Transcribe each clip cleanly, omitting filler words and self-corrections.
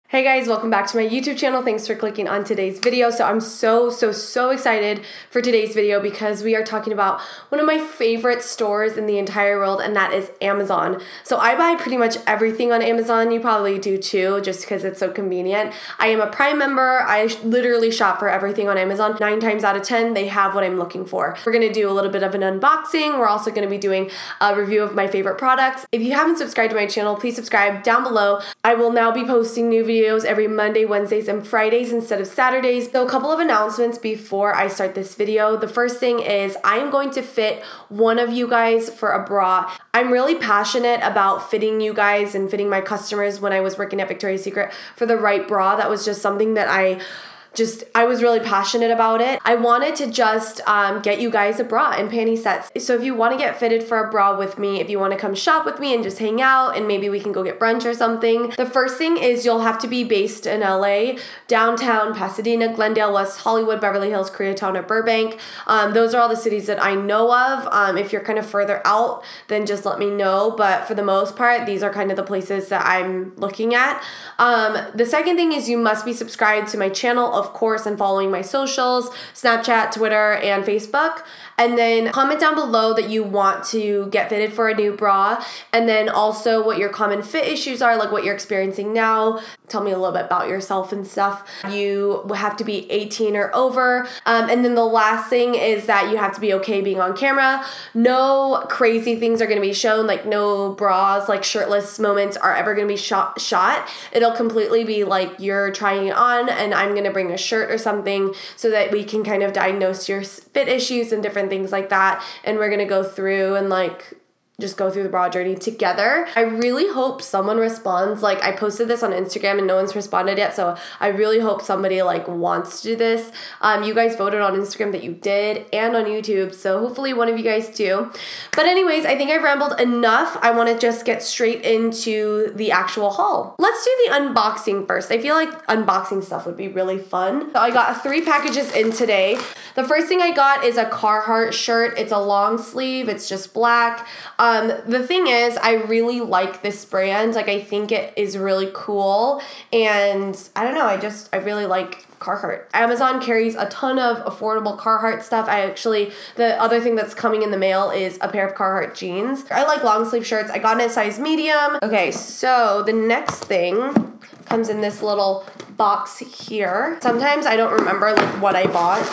Hey guys, welcome back to my YouTube channel. Thanks for clicking on today's video. So I'm so excited for today's video because we are talking about one of my favorite stores in the entire world, and that is Amazon. So I buy pretty much everything on Amazon. You probably do too, just because it's so convenient. I am a Prime member. I literally shop for everything on Amazon. 9 times out of 10, they have what I'm looking for. We're gonna do a little bit of an unboxing. We're also gonna be doing a review of my favorite products. If you haven't subscribed to my channel, please subscribe down below. I will now be posting new videos every Monday, Wednesdays, and Fridays instead of Saturdays. So a couple of announcements before I start this video. The first thing is I am going to fit one of you guys for a bra. I'm really passionate about fitting you guys and fitting my customers. When I was working at Victoria's Secret for the right bra, that was just something that I was really passionate about it. I wanted to just get you guys a bra and panty sets. So if you want to get fitted for a bra with me, if you want to come shop with me and just hang out and maybe we can go get brunch or something, the first thing is you'll have to be based in LA, downtown, Pasadena, Glendale, West Hollywood, Beverly Hills, Koreatown, or Burbank. Those are all the cities that I know of. If you're kind of further out, then just let me know. But for the most part, these are kind of the places that I'm looking at. The second thing is you must be subscribed to my channel, of course, and following my socials, Snapchat, Twitter, and Facebook. And then comment down below that you want to get fitted for a new bra, and then also what your common fit issues are, like what you're experiencing now. Tell me a little bit about yourself and stuff. You have to be 18 or over. And then the last thing is that you have to be okay being on camera. No crazy things are gonna be shown, like no bras, like shirtless moments are ever gonna be shot. It'll completely be like you're trying it on and I'm gonna bring a shirt or something so that we can kind of diagnose your fit issues and different things like that. And we're gonna go through and just go through the bra journey together. I really hope someone responds. Like, I posted this on Instagram and no one's responded yet, so I really hope somebody wants to do this. You guys voted on Instagram that you did, and on YouTube, so hopefully one of you guys do. But anyways, I think I've rambled enough. I want to just get straight into the actual haul. Let's do the unboxing first. I feel like unboxing stuff would be really fun. So I got 3 packages in today. The first thing I got is a Carhartt shirt. It's a long sleeve. It's just black. The thing is, I really like this brand. Like, I think it is really cool. And I don't know, I really like Carhartt. Amazon carries a ton of affordable Carhartt stuff. The other thing that's coming in the mail is a pair of Carhartt jeans. I like long sleeve shirts. I got in a size medium. Okay, so the next thing comes in this little box here. Sometimes I don't remember what I bought.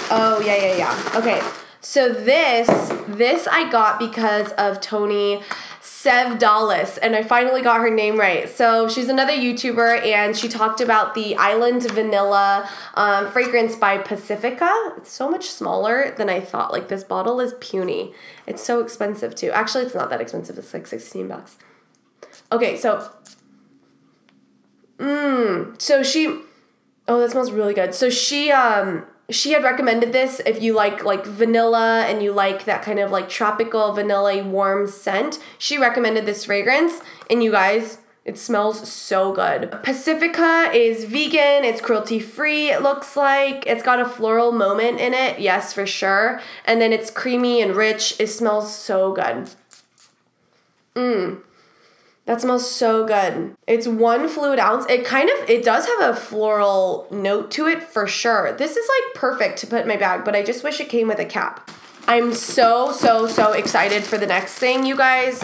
Oh, yeah. Okay. So this I got because of Tony Sevdalis, and I finally got her name right. So she's another YouTuber, and she talked about the Island Vanilla fragrance by Pacifica. It's so much smaller than I thought. Like, this bottle is puny. It's so expensive too. Actually, it's not that expensive. It's like 16 bucks. Okay, so oh, that smells really good. So she had recommended this if you like vanilla and you like that kind of tropical vanilla warm scent. She recommended this fragrance, and you guys, it smells so good. Pacifica is vegan, it's cruelty-free, it looks like. It's got a floral moment in it, yes, for sure. And then it's creamy and rich. It smells so good. That smells so good. It's 1 fluid ounce. It does have a floral note to it for sure. This is perfect to put in my bag, but I just wish it came with a cap. I'm so excited for the next thing, you guys.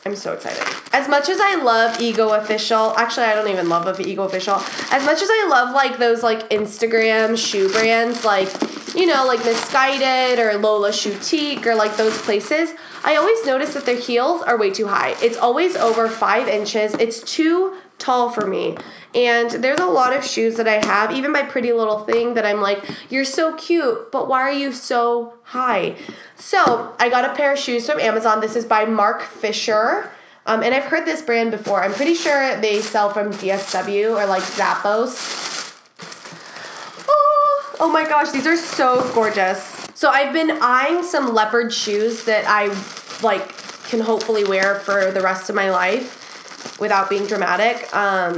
I'm so excited. As much as I love Ego Official, actually I don't even love Ego Official. As much as I love those Instagram shoe brands, Misguided or Lola Choutique or those places, I always notice that their heels are way too high. It's always over 5 inches. It's too tall for me. And there's a lot of shoes that I have, even my Pretty Little Thing, that I'm like, you're so cute, but why are you so high? So I got a pair of shoes from Amazon. This is by Marc Fisher. And I've heard this brand before. I'm pretty sure they sell from DSW or Zappos. Oh my gosh, these are so gorgeous. So I've been eyeing some leopard shoes that I can hopefully wear for the rest of my life. without being dramatic.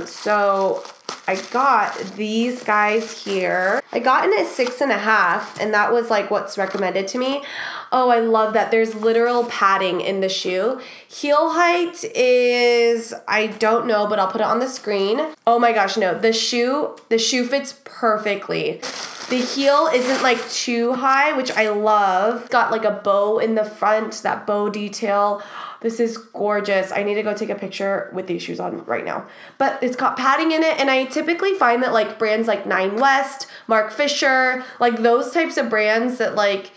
So I got these guys here. I got in at 6.5, and that was like what's recommended to me. Oh, I love that. There's literal padding in the shoe. Heel height is, I don't know, but I'll put it on the screen. Oh my gosh, no, the shoe fits perfectly. The heel isn't like too high, which I love. Got like a bow in the front, that bow detail. This is gorgeous. I need to go take a picture with these shoes on right now. But it's got padding in it, and I typically find that like brands like Nine West, Marc Fisher, like those types of brands that like,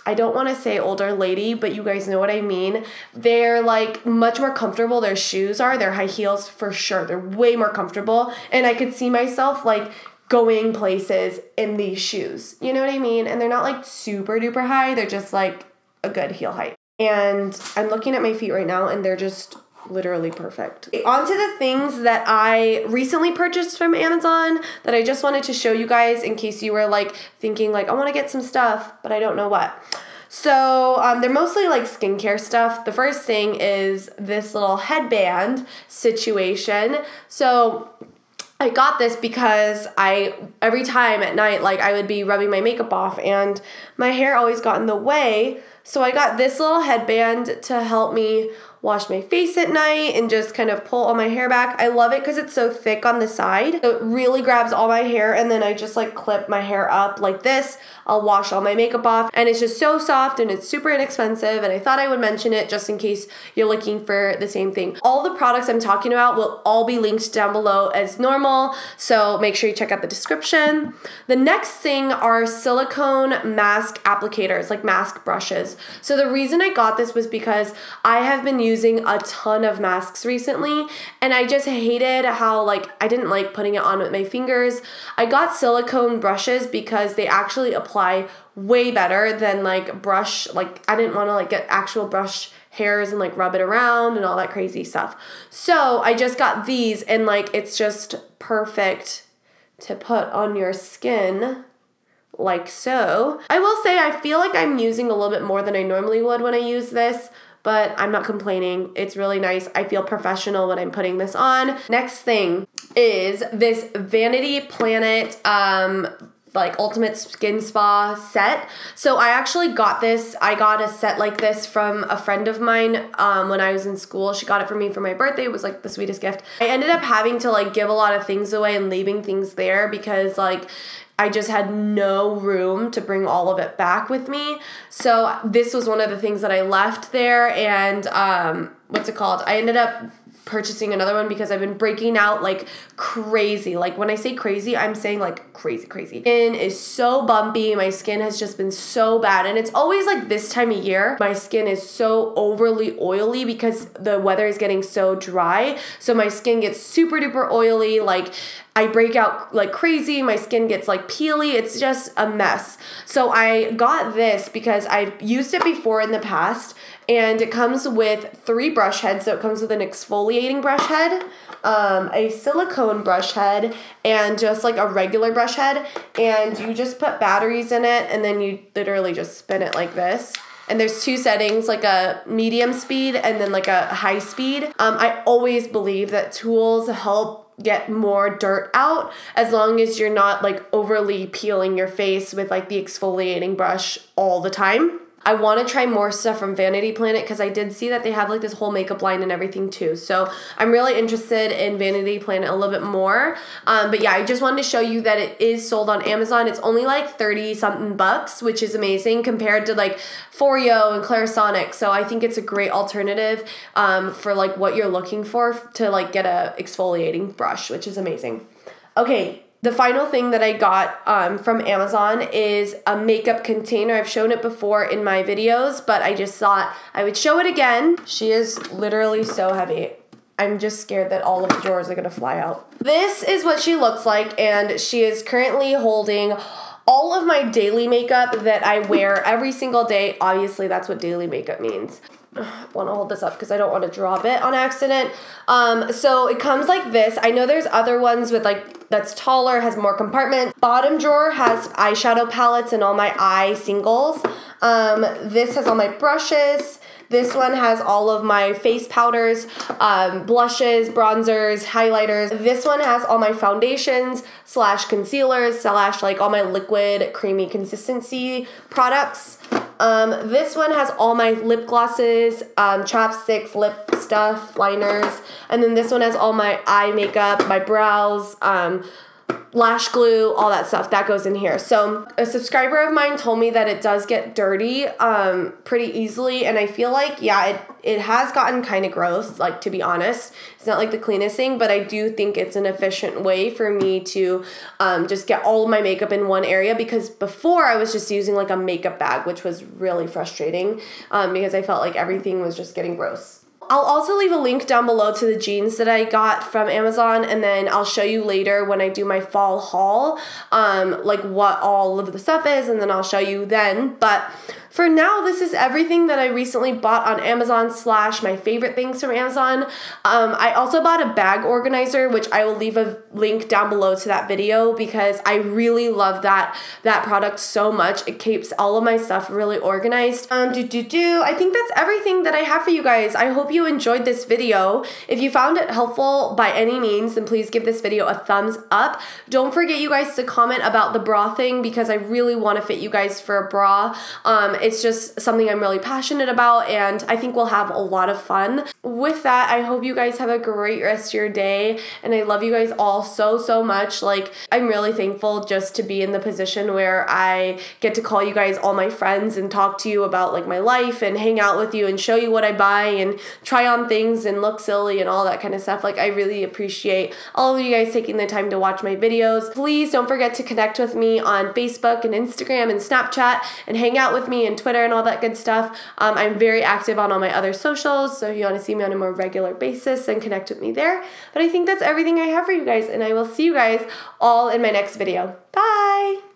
I don't want to say older lady, but you guys know what I mean. They're like much more comfortable. Their shoes are, their high heels for sure. They're way more comfortable. And I could see myself like going places in these shoes. You know what I mean? And they're not like super duper high. They're just like a good heel height. And I'm looking at my feet right now, and they're just literally perfect. On to the things that I recently purchased from Amazon that I just wanted to show you guys in case you were like thinking like, I want to get some stuff, but I don't know what. So they're mostly like skincare stuff. The first thing is this little headband situation. So I got this because every time at night, like I would be rubbing my makeup off and my hair always got in the way. So I got this little headband to help me wash my face at night and just kind of pull all my hair back. I love it because it's so thick on the side. So it really grabs all my hair, and then I just like clip my hair up like this. I'll wash all my makeup off, and it's just so soft and it's super inexpensive, and I thought I would mention it just in case you're looking for the same thing. All the products I'm talking about will all be linked down below as normal, so make sure you check out the description. The next thing are silicone mask applicators, like mask brushes. So the reason I got this was because I have been using a ton of masks recently, and I just hated how like I didn't like putting it on with my fingers. I got silicone brushes because they actually apply way better than like brush, like I didn't want to like get actual brush hairs and like rub it around and all that crazy stuff. So I just got these, and like it's just perfect to put on your skin like so. I will say I feel like I'm using a little bit more than I normally would when I use this, but I'm not complaining. It's really nice. I feel professional when I'm putting this on. Next thing is this Vanity Planet like Ultimate Skin Spa set. So I actually got this. I got a set like this from a friend of mine when I was in school. She got it for me for my birthday. It was like the sweetest gift. I ended up having to like give a lot of things away and leaving things there because like I just had no room to bring all of it back with me. So this was one of the things that I left there, and what's it called? I ended up purchasing another one because I've been breaking out like crazy. Like when I say crazy, I'm saying like crazy. Skin is so bumpy. My skin has just been so bad, and it's always like this time of year. My skin is so overly oily because the weather is getting so dry. So my skin gets super duper oily. Like I break out like crazy. My skin gets like peely. It's just a mess. So I got this because I've used it before in the past, and it comes with 3 brush heads. So it comes with an exfoliating brush head, a silicone brush head, and just like a regular brush head. And you just put batteries in it, and then you literally just spin it like this. And there's 2 settings, like a medium speed and then like a high speed. I always believe that tools help get more dirt out as long as you're not like overly peeling your face with like the exfoliating brush all the time. I want to try more stuff from Vanity Planet because I did see that they have like this whole makeup line and everything too. So I'm really interested in Vanity Planet a little bit more. But yeah, I just wanted to show you that it is sold on Amazon. It's only like 30 something bucks, which is amazing compared to like Foreo and Clarisonic. So I think it's a great alternative for like what you're looking for to like get a exfoliating brush, which is amazing. Okay. The final thing that I got from Amazon is a makeup container. I've shown it before in my videos, but I just thought I would show it again. She is literally so heavy. I'm just scared that all of the drawers are gonna fly out. This is what she looks like, and she is currently holding all of my daily makeup that I wear every single day. Obviously, that's what daily makeup means. I want to hold this up because I don't want to drop it on accident. So it comes like this. I know there's other ones with like that's taller, has more compartments. Bottom drawer has eyeshadow palettes and all my eye singles. This has all my brushes. This one has all of my face powders, blushes, bronzers, highlighters. This one has all my foundations slash concealers slash like all my liquid creamy consistency products. This one has all my lip glosses, chapsticks, lip stuff, liners, and then this one has all my eye makeup, my brows, lash glue, all that stuff that goes in here. So a subscriber of mine told me that it does get dirty pretty easily, and I feel like, yeah, it has gotten kind of gross, like, to be honest. It's not like the cleanest thing, but I do think it's an efficient way for me to just get all of my makeup in one area, because before I was just using like a makeup bag, which was really frustrating because I felt like everything was just getting gross. I'll also leave a link down below to the jeans that I got from Amazon, and then I'll show you later when I do my fall haul, like what all of the stuff is, and then I'll show you then. But for now, this is everything that I recently bought on Amazon slash my favorite things from Amazon. I also bought a bag organizer, which I will leave a link down below to that video, because I really love that product so much. It keeps all of my stuff really organized. I think that's everything that I have for you guys. I hope you enjoyed this video. If you found it helpful by any means, then please give this video a thumbs up. Don't forget, you guys, to comment about the bra thing, because I really want to fit you guys for a bra. It's just something I'm really passionate about, and I think we'll have a lot of fun. With that, I hope you guys have a great rest of your day, and I love you guys all so much. Like, I'm really thankful just to be in the position where I get to call you guys all my friends and talk to you about like my life and hang out with you and show you what I buy and try on things and look silly and all that kind of stuff. Like, I really appreciate all of you guys taking the time to watch my videos. Please don't forget to connect with me on Facebook and Instagram and Snapchat, and hang out with me and Twitter and all that good stuff. I'm very active on all my other socials, so if you want to see me on a more regular basis, then connect with me there. But I think that's everything I have for you guys, and I will see you guys all in my next video. Bye!